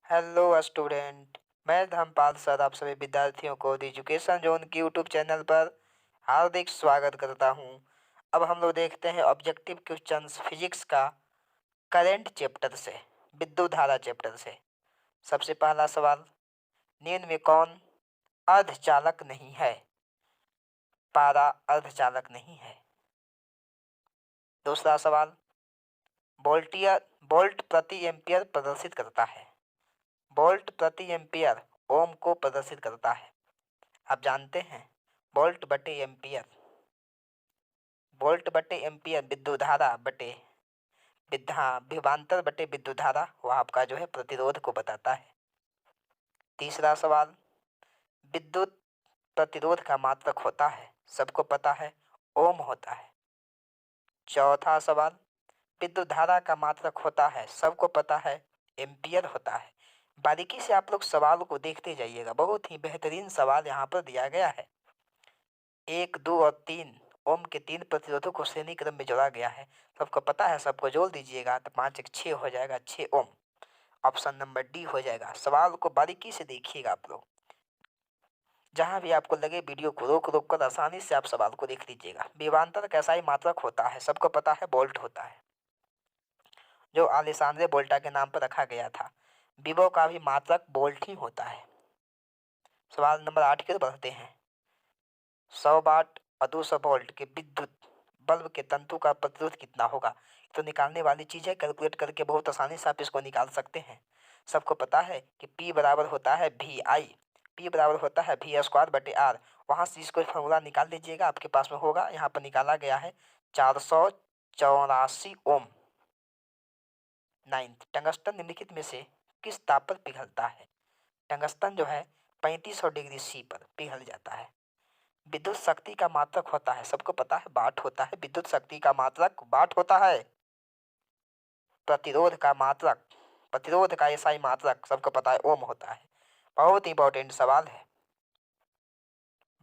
Hello student. मैं Dharmpal sir आप सभी विद्यार्थियों को द एजुकेशन जोन की यूट्यूब चैनल पर हार्दिक स्वागत करता हूं। अब हम लोग देखते हैं ऑब्जेक्टिव क्वेश्चंस फिजिक्स का करंट चैप्टर से, विद्युत धारा चैप्टर से। सबसे पहला सवाल, निम्न में कौन अर्धचालक नहीं है? पारा अर्धचालक नहीं है। दूसरा सवाल, वोल्टियर वोल्ट प्रति एम्पियर प्रदर्शित करता है। वोल्ट प्रति एम्पियर ओम को प्रदर्शित करता है। आप जानते हैं वोल्ट बटे एम्पियर, वोल्ट बटे एम्पियर विद्युत धारा बटे विभवांतर बटे विद्युत धारा, वह आपका जो है प्रतिरोध को बताता है। तीसरा सवाल, विद्युत प्रतिरोध का मात्रक होता है, सबको पता है ओम होता है। चौथा सवाल, विद्युत धारा का मात्रक होता है, सबको पता है एम्पियर होता है। बारीकी से आप लोग सवाल को देखते जाइएगा, बहुत ही बेहतरीन सवाल यहाँ पर दिया गया है। 1, 2 और 3 ओम के 3 प्रतिरोधों को श्रेणी क्रम में जोड़ा गया है, सबको पता है, सबको जोड़ दीजिएगा तो 5 1 6 हो जाएगा, 6 ओम। ऑप्शन नंबर डी हो जाएगा। सवाल को बारीकी से देखिएगा आप लोग, जहां भी आपको लगे वीडियो को रोक रोक कर आसानी से आप सवाल को देख लीजिएगा। विभवांतर कैसा ही मात्रक होता है, सबको पता है वोल्ट होता है, जो अलेसांद्रे वोल्टा के नाम पर रखा गया था। विभव का भी मात्रक वोल्ट ही होता है। सवाल नंबर 8 की ओर बढ़ते हैं। 100 वाट और 200 वोल्ट के विद्युत बल्ब के तंतु का प्रतिरोध कितना होगा? तो निकालने वाली चीज है, कैलकुलेट करके बहुत आसानी से आप इसको निकाल सकते हैं। सबको पता है कि P बराबर होता है VI, P बराबर होता है V² बटे R। वहां से इसको फॉर्मूला निकाल लीजिएगा, आपके पास में होगा। यहाँ पर निकाला गया है 484 ओम। 9, टंगस्टन निम्नलिखित में से किस ताप पर पिघलता है? टंगस्टन जो है 3500 डिग्री C पर पिघल जाता है। विद्युत शक्ति का मात्रक होता है, सबको पता है वाट होता है। विद्युत शक्ति का मात्रक वाट होता है। प्रतिरोध का मात्रक, प्रतिरोध का एसआई मात्रक, सबको पता है ओम होता है। बहुत इंपॉर्टेंट सवाल है।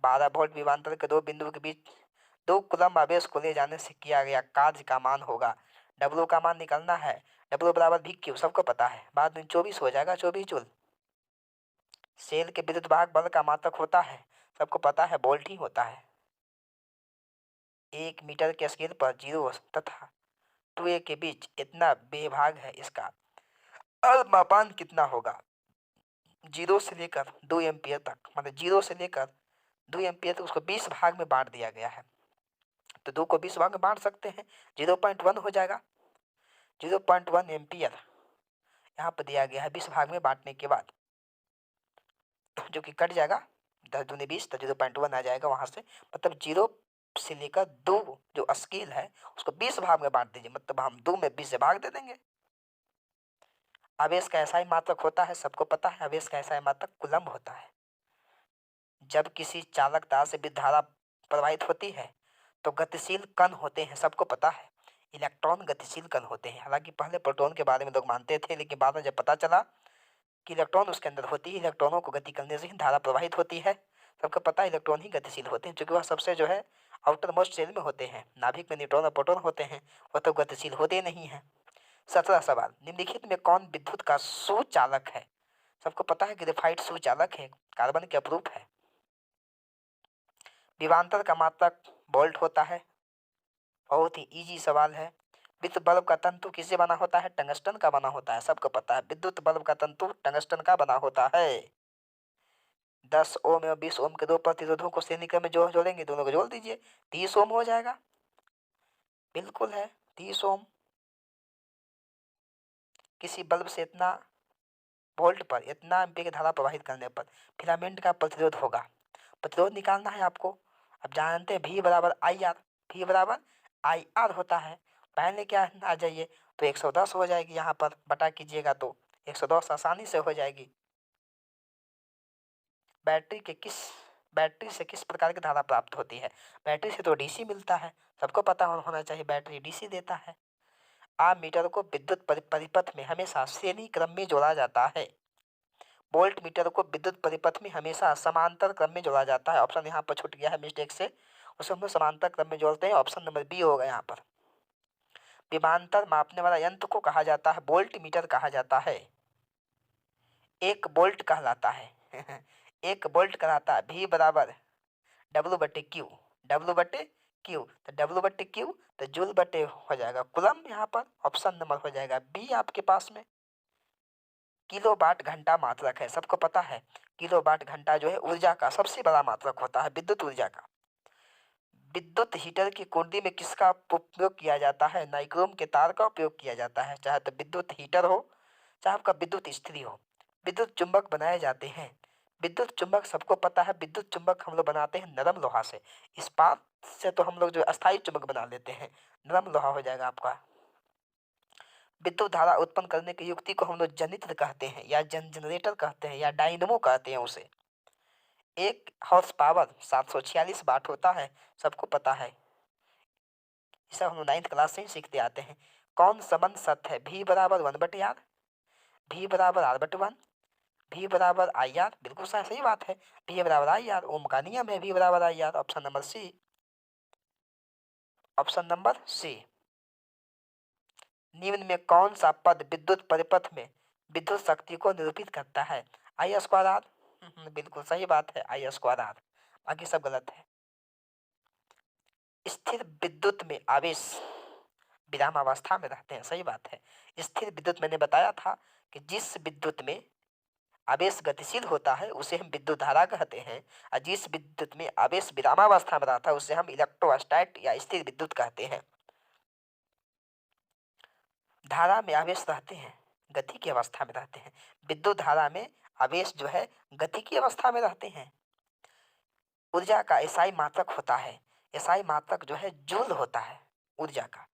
12 वोल्ट विभवांतर के दो बिंदुओं के बीच 2 कूलम्ब आवेश को ले जाने से किया गया कार्य का मान होगा। डब्ल्यू का मान निकालना है, डब्ल्यू बराबर भी क्यू, सबको पता है, बाद में 24 हो जाएगा, 24 जूल। सेल के विद्युत वाहक बल का मात्रक होता है, सबको पता है वोल्ट ही होता है। 1 मीटर के स्केल पर 0 तथा 2a के बीच इतना बेभाग है, इसका अल्पमापान कितना होगा? 0 से लेकर 2 एम्पियर तक, मतलब 0 से लेकर 2 एम्पियर तक उसको 20 भाग में बांट दिया गया है। तो 2 को 20 भाग में बांट सकते हैं, 0.1 हो जाएगा। 0.1 एम्पियर यहाँ पर दिया गया है 20 भाग में बांटने के बाद, जो कि कट जाएगा, 10 दूनी 20, तो 0.1 आ जाएगा वहां से। मतलब 0 से लेकर 2 जो स्केल है उसको 20 भाग में बांट दीजिए, मतलब हम 2 में 20 से भाग दे देंगे। आवेश का ऐसा ही मात्रक होता है, सबको पता है आवेश का ऐसा ही मात्रक कूलम्ब होता है। जब किसी चालक तार से विद्युत धारा प्रवाहित होती है तो गतिशील कण होते हैं, सबको पता है इलेक्ट्रॉन गतिशील कण होते हैं। हालांकि पहले प्रोटॉन के बारे में लोग मानते थे, लेकिन बाद में जब पता चला कि इलेक्ट्रॉन उसके अंदर होती है, इलेक्ट्रॉनों को गति करने से ही धारा प्रवाहित होती है। सबको पता है इलेक्ट्रॉन ही गतिशील होते हैं, क्योंकि वह सबसे जो है आउटर मोस्ट सेल में होते हैं। नाभिक में न्यूट्रॉन और प्रोटॉन होते हैं, वह तो गतिशील होते नहीं हैं। 17 सवाल, निम्नलिखित में कौन विद्युत का सुचालक है? सबको पता है ग्रेफाइट सुचालक है, कार्बन के अपरूप है। विभवांतर का मात्रक वोल्ट होता है। बहुत ही इजी सवाल है। विद्युत बल्ब का तंतु किससे बना होता है? टंगस्टन का बना होता है, सबको पता है विद्युत बल्ब का तंतु टंगस्टन का बना होता है। 10 ओम और 20 ओम के दो प्रतिरोधों को श्रेणी क्रम में जोड़ेंगे, दोनों को जोड़ दीजिए, 30 ओम हो जाएगा। बिल्कुल है 30 ओम। किसी बल्ब से इतना वोल्ट पर इतना एम्पीयर की धारा प्रवाहित करने पर फिलामेंट का प्रतिरोध होगा। प्रतिरोध निकालना है आपको। अब जानते हैं V बराबर आई आर, V बराबर आई आर होता है। पहले क्या आ जाइए तो 110 हो जाएगी, यहाँ पर बटा कीजिएगा तो 110 आसानी से हो जाएगी। बैटरी से किस प्रकार की धारा प्राप्त होती है? बैटरी से तो डीसी मिलता है, सबको पता होना चाहिए बैटरी डीसी देता है। मीटर को विद्युत परिपथ में हमेशा श्रेणी क्रम में जोड़ा जाता है। वोल्ट मीटर को विद्युत परिपथ में हमेशा समांतर क्रम में जोड़ा जाता है। ऑप्शन यहाँ पर छूट गया है मिस्टेक से, उसे हम लोग समांतर क्रम में जोड़ते हैं, ऑप्शन नंबर बी होगा यहाँ पर। विभवांतर मापने वाला यंत्र को कहा जाता है वोल्ट मीटर कहा जाता है। 1 वोल्ट कहलाता है। 1 वोल्ट कहलाता है। V बराबर W बटे क्यू, W बटे क्यू, तो W बटे क्यू तो जूल बटे हो जाएगा कूलम। यहाँ पर ऑप्शन नंबर हो जाएगा बी आपके पास में। किलोवाट घंटा मात्रक है, सबको पता है किलोवाट घंटा जो है ऊर्जा का सबसे बड़ा मात्रक होता है, विद्युत ऊर्जा का। विद्युत हीटर की कुंडी में किसका उपयोग किया जाता है? नाइक्रोम के तार का उपयोग किया जाता है, चाहे तो विद्युत हीटर हो चाहे आपका विद्युत इस्त्री हो। विद्युत चुंबक बनाए जाते हैं। विद्युत चुंबक सबको पता है, विद्युत चुंबक हम लोग बनाते हैं नरम लोहा से। इस्पात से तो हम लोग जो अस्थायी चुंबक बना लेते हैं, नरम लोहा हो जाएगा आपका। विद्युत धारा उत्पन्न करने की युक्ति को हम लोग जनित्र कहते हैं, या जनरेटर कहते हैं, या डायनमो कहते हैं उसे। 1 हॉर्स पावर 746 वाट होता है, सबको पता है, सब हम लोग 9th क्लास से ही सीखते आते हैं। कौन संबंध सत्य है? V बराबर 1/R, V बराबर R/1, V बराबर IR। बिल्कुल सही बात है, V बराबर IR, ओम का नियम है, V बराबर IR। Option number C, option number C. निम्न में कौन सा पद विद्युत परिपथ में विद्युत शक्ति को निरूपित करता है? I²R। बिल्कुल सही बात है, I²R। बाकी सब गलत है। स्थिर विद्युत में आवेश विराम अवस्था में रहते हैं, सही बात है। स्थिर विद्युत मैंने बताया था कि जिस विद्युत में आवेश गतिशील होता है उसे हम विद्युत धारा कहते हैं, और जिस विद्युत में आवेश विरामावस्था में रहता है उसे हम इलेक्ट्रोस्टैट या स्थिर विद्युत कहते हैं। धारा में आवेश रहते हैं, गति की अवस्था में रहते हैं। विद्युत धारा में आवेश जो है गति की अवस्था में रहते हैं। ऊर्जा का एसआई मात्रक होता है, एसआई मात्रक जो है जूल होता है ऊर्जा का।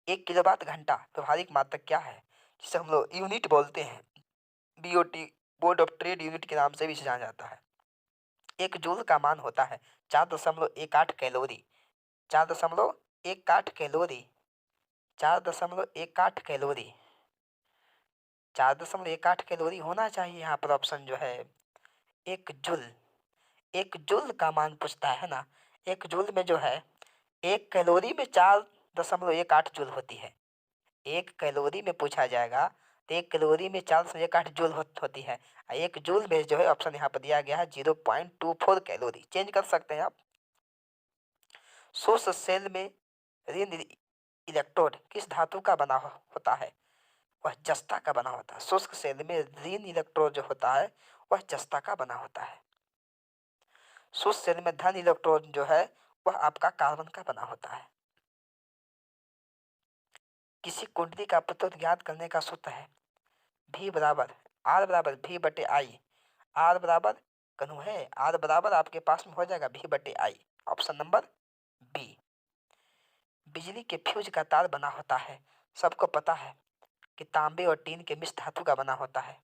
1 किलोवाट घंटा व्यवहारिक मात्रक क्या है, जिसे हम लोग यूनिट बोलते हैं, BOT board of trade unit के नाम से भी जाना जाता है। 1 जूल का मान होता है 4.18 कैलोरी, 4.18 कैलोरी, 4.18 कैलोरी, 4.18 कैलोरी होना चाहिए यहाँ पर। ऑप्शन जो है 1 जूल, 1 जूल का मान पूछता है ना। 1 जूल में जो है 1 कैलोरी में 4.18 जूल होती है। 1 कैलोरी में पूछा जाएगा तो 1 कैलोरी में 4.18 जूल होती है। 1 जूल में जो है ऑप्शन यहाँ पर दिया गया है 0.24 कैलोरी। चेंज कर सकते हैं आप। शुष्क सेल में ऋण इलेक्ट्रोड किस धातु का बना होता है? वह जस्ता का बना होता है। शुष्क सेल में ऋण इलेक्ट्रोड जो होता है वह जस्ता का बना होता है। शुष्क सेल में धन इलेक्ट्रोड जो है वह आपका कार्बन का बना होता है। किसी कुंडली का प्रतिरोध ज्ञात करने का सूत्र है V बराबर R बराबर V बटे I। R बराबर कनु है, R बराबर आपके पास में हो जाएगा V बटे I। Option number B. बिजली के फ्यूज का तार बना होता है, सबको पता है कि तांबे और टीन के मिश्र धातु का बना होता है।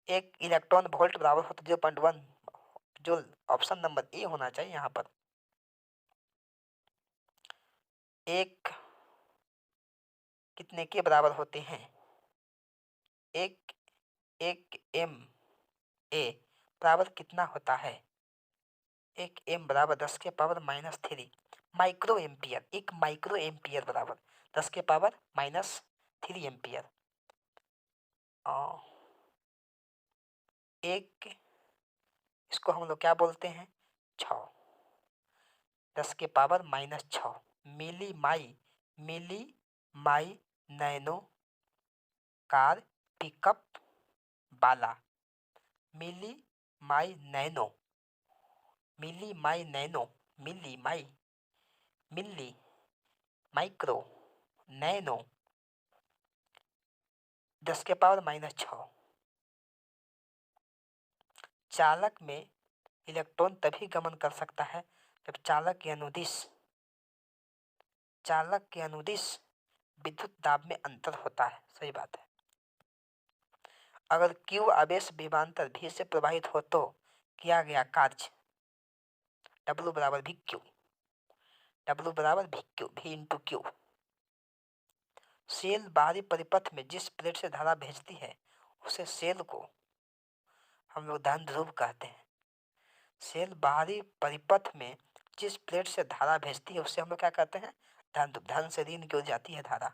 1 इलेक्ट्रॉन वोल्ट बराबर होता है 0.1 जूल। ऑप्शन नंबर ए होना चाहिए यहाँ पर। एक कितने के बराबर होते हैं? एक MA बराबर कितना होता है? 1 M बराबर 10⁻³ माइक्रो एम्पियर। 1 माइक्रो एम्पियर बराबर 10⁻³ एम्पियर। एक इसको हम लोग क्या बोलते हैं? 6, 10⁻⁻6 मिली माई नैनो कार पिकअप बाला। मिली माई नैनो, मिली माई नैनो, मिली माई, मिली माइक्रो नैनो 10⁻⁻6। चालक में इलेक्ट्रॉन तभी गमन कर सकता है जब चालक के अनुदिश विद्युत दाब में अंतर होता है, सही बात है। अगर Q आवेश विभवांतर V से प्रवाहित हो तो किया गया कार्य W बराबर VQ, W बराबर VQ, V into Q। Cell बाहरी परिपथ में जिस प्लेट से धारा भेजती है उसे सेल को हम लोग धन ध्रुव कहते हैं। सेल बाहरी परिपथ में जिस प्लेट से धारा भेजती है उसे हम लोग क्या कहते हैं? धन ध्रुव। धन से ऋण की ओर जाती है धारा।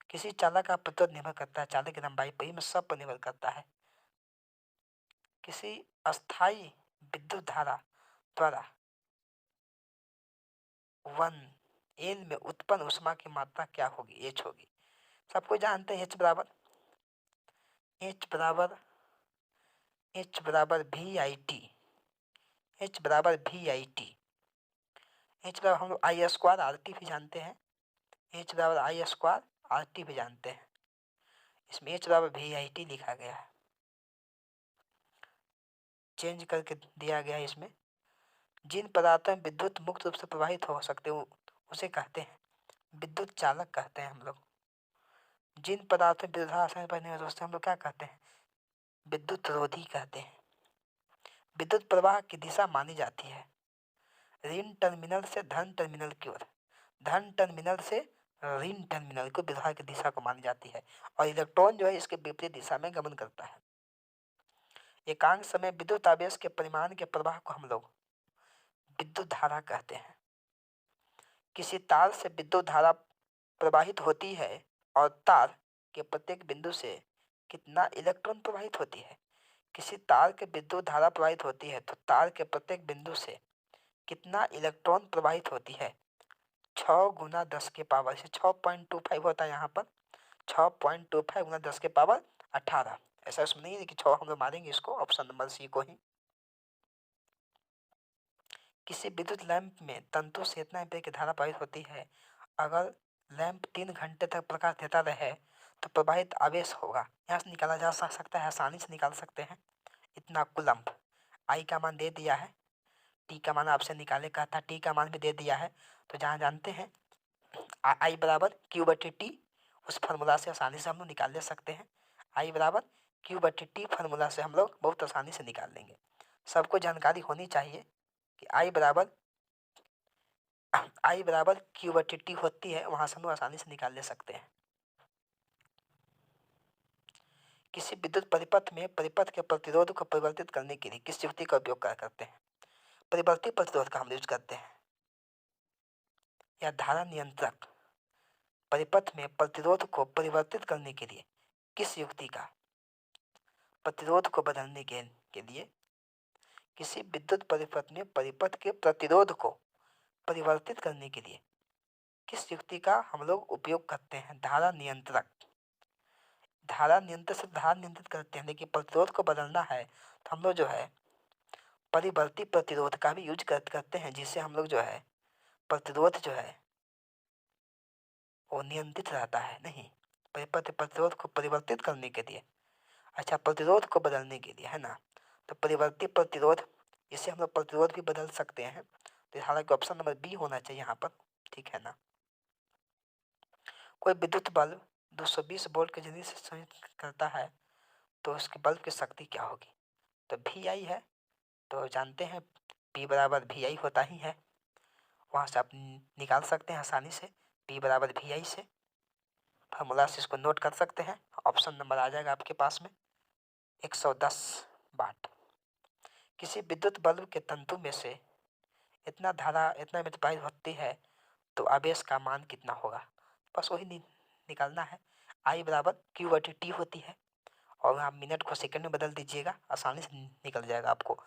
किसी चालक का प्रतिरोध निर्भर करता है चालक की लंबाई पर, में सब पर निर्भर करता है। किसी अस्थाई विद्युत धारा द्वारा 1 एल में उत्पन्न ऊष्मा की मात्रा क्या होगी? एच होगी। सबको जानते हैं एच बराबर वी आई टी। एच बराबर वी आई टी। एच बराबर हम लोग आई स्क्वायर आर टी भी जानते हैं। एच बराबर आई स्क्वायर आर टी भी जानते हैं। इसमें एच बराबर वी आई टी लिखा गया है, चेंज करके दिया गया है। इसमें जिन पदार्थों में विद्युत मुक्त रूप से प्रवाहित हो सकते हो उसे कहते हैं विद्युत चालक कहते हैं हम लोग। जिन पदार्थों में विद्युत आसानी बढ़ने वाले हम लोग क्या कहते हैं? विद्युत रोधी कहते हैं। विद्युत प्रवाह की दिशा मानी जाती है ऋण टर्मिनल से धन टर्मिनल की ओर, धन टर्मिनल से ऋण टर्मिनल को विद्युत की दिशा को मानी जाती है, और इलेक्ट्रॉन जो है इसके विपरीत दिशा में गमन करता है। एकांक समय विद्युत आवेश के परिमाण के प्रवाह को हम लोग विद्युत धारा कहते हैं। किसी तार से विद्युत धारा प्रवाहित होती है और तार के प्रत्येक बिंदु से कितना इलेक्ट्रॉन प्रवाहित होती है? किसी तार के विद्युत धारा प्रवाहित होती है तो तार के प्रत्येक बिंदु से कितना इलेक्ट्रॉन प्रवाहित होती है? 6 गुना 10 के पावर से 6.25 होता है यहाँ पर। 6.25 गुना 10 के पावर 18। ऐसा उसमें नहीं है कि 6 हम लोग मारेंगे इसको, ऑप्शन नंबर सी को ही। किसी विद्युत लैंप में तंतु से इतना एम्पीयर की धारा प्रवाहित होती है, अगर लैंप 3 घंटे तक प्रकाश देता रहे तो प्रवाहित आवेश होगा। यहाँ से निकाला जा सकता है, आसानी से निकाल सकते हैं। इतना कुलम्ब। आई का मान दे दिया है, टी का मान आपसे निकाले कहा था, टी का मान भी दे दिया है। तो जहाँ जानते हैं आई बराबर क्यू बटे टी, उस फार्मूला से आसानी से हम लोग निकाल ले सकते हैं। आई बराबर क्यू बटे टी फार्मूला से हम लोग बहुत आसानी से निकाल लेंगे। सबको जानकारी होनी चाहिए कि आई बराबर क्यू बटे टी होती है, वहाँ से हम लोग आसानी से निकाल ले सकते हैं। किसी विद्युत परिपथ में परिपथ के प्रतिरोध को परिवर्तित करने के लिए किस युक्ति का उपयोग करते हैं? परिवर्ती प्रतिरोध का हम यूज करते हैं। या धारा नियंत्रक परिपथ में प्रतिरोध को परिवर्तित करने के लिए किस युक्ति का? प्रतिरोध को बदलने के लिए किसी विद्युत परिपथ में परिपथ के प्रतिरोध को परिवर्तित करने के लिए किस युक्ति का हम लोग उपयोग करते हैं? धारा नियंत्रक। धारा नियंत्रण से धारा नियंत्रित करते हैं, लेकिन प्रतिरोध को बदलना है तो हम लोग जो है परिवर्ती प्रतिरोध का भी यूज करते हैं, जिससे हम लोग जो है प्रतिरोध जो है वो नियंत्रित रहता है। नहीं, परिपथ प्रतिरोध को परिवर्तित करने के लिए, अच्छा प्रतिरोध को बदलने के लिए, है ना। तो परिवर्ती प्रतिरोध, इससे हम लोग प्रतिरोध भी बदल सकते हैं। तो हालांकि ऑप्शन नंबर बी होना चाहिए यहाँ पर, ठीक है ना। कोई विद्युत बल्ब 220 वोल्ट के जरिए से संचालित करता है तो उसके बल्ब की शक्ति क्या होगी? तो वी आई है, तो जानते हैं P बराबर वी आई होता ही है। वहाँ से आप निकाल सकते हैं आसानी से, P बराबर वी आई से फार्मूला से इसको नोट कर सकते हैं। ऑप्शन नंबर आ जाएगा आपके पास में 110 वाट। किसी विद्युत बल्ब के तंतु में से इतना प्रवाहित होती है तो आवेश का मान कितना होगा? बस वही निकालना है। आई बराबर क्यू बटे टी होती है, और आप मिनट को सेकंड में बदल दीजिएगा, आसानी से निकल जाएगा। आपको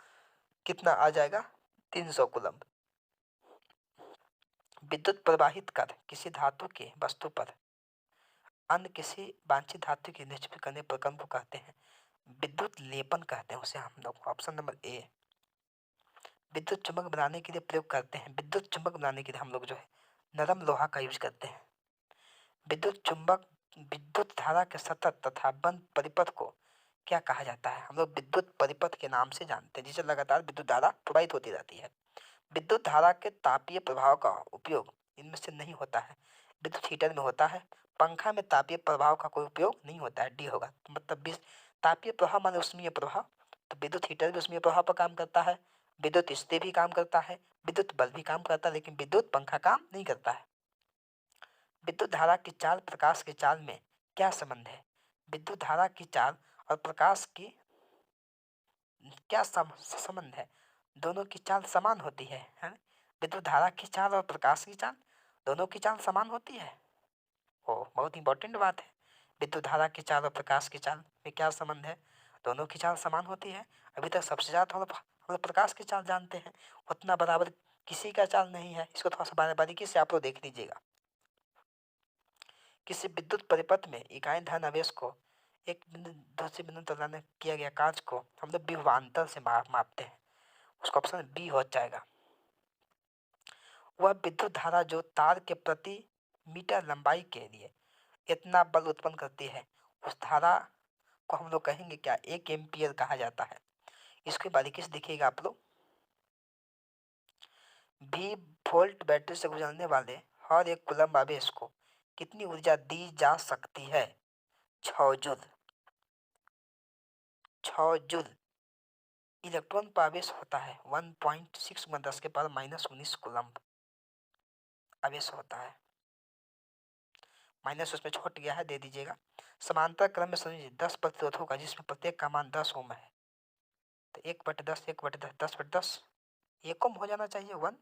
कितना आ जाएगा? 300 कूलम्ब। विद्युत प्रवाहित कर किसी धातु के वस्तु पर अन्य किसी वांछित धातु की निष्क्रिय करने प्रक्रम को कहते हैं विद्युत लेपन कहते हैं उसे हम लोग। Option number A. विद्युत चुंबक बनाने के लिए प्रयोग करते हैं, विद्युत चुंबक बनाने के लिए हम लोग जो है नरम लोहा का यूज करते हैं। विद्युत धारा के सतत तथा बंद परिपथ को क्या कहा जाता है? हम लोग विद्युत परिपथ के नाम से जानते हैं, जिसे लगातार विद्युत धारा प्रवाहित होती रहती है। विद्युत धारा के तापीय प्रभाव का उपयोग इनमें से नहीं होता है। विद्युत हीटर में होता है, पंखा में तापीय प्रभाव का कोई उपयोग नहीं होता है, डी होगा। मतलब तापीय प्रभाव माने उष्मीय प्रभाव, तो विद्युत हीटर भी उष्मीय प्रभाव पर काम करता है, विद्युत इस्त्री भी काम करता है, विद्युत बल्ब भी काम करता है, लेकिन विद्युत पंखा काम नहीं करता है। विद्युत धारा की चाल प्रकाश की चाल में क्या संबंध है? विद्युत धारा की चाल और प्रकाश की क्या संबंध है? दोनों की चाल समान होती है। विद्युत धारा की चाल और प्रकाश की चाल दोनों की चाल समान होती है। बहुत इंपॉर्टेंट बात है। विद्युत धारा की चाल और प्रकाश की चाल में क्या संबंध है? दोनों की चाल समान होती है। अभी तक सबसे ज़्यादा हम लोग प्रकाश की चाल जानते हैं, उतना बराबर किसी का चाल नहीं है। इसको थोड़ा सा बारीकी से आप लोग देख लीजिएगा। किसी विद्युत परिपथ में इकाई धन आवेश को एक बिंदु दूसरे बिंदु तक लाने किया गया कार्य को हम लोग विभवांतर से मापते हैं। उसका ऑप्शन बी हो जाएगा। वह विद्युत धारा जो तार के प्रति मीटर लंबाई के लिए इतना बल उत्पन्न करती है, उस धारा को हम लोग कहेंगे क्या? 1 एम्पियर कहा जाता है। इसके बारीकी से देखिएगा आप लोग। भी वोल्ट बैटरी से गुजरने वाले हर एक कूलम्ब आवेश को कितनी ऊर्जा दी जा सकती है? 6 जूल। 6 जूल। इलेक्ट्रॉन पर आवेश होता है 1.6 × 10⁻⁻19 कूलम्ब आवेश होता है। माइनस उसमें छूट गया है, दे दीजिएगा। समांतर क्रम में समझिए 10 प्रतिरोधों का, जिसमें प्रत्येक का मान 10 ओम है। तो 1/10 1/10 10/10 ये कम हो जाना चाहिए 1।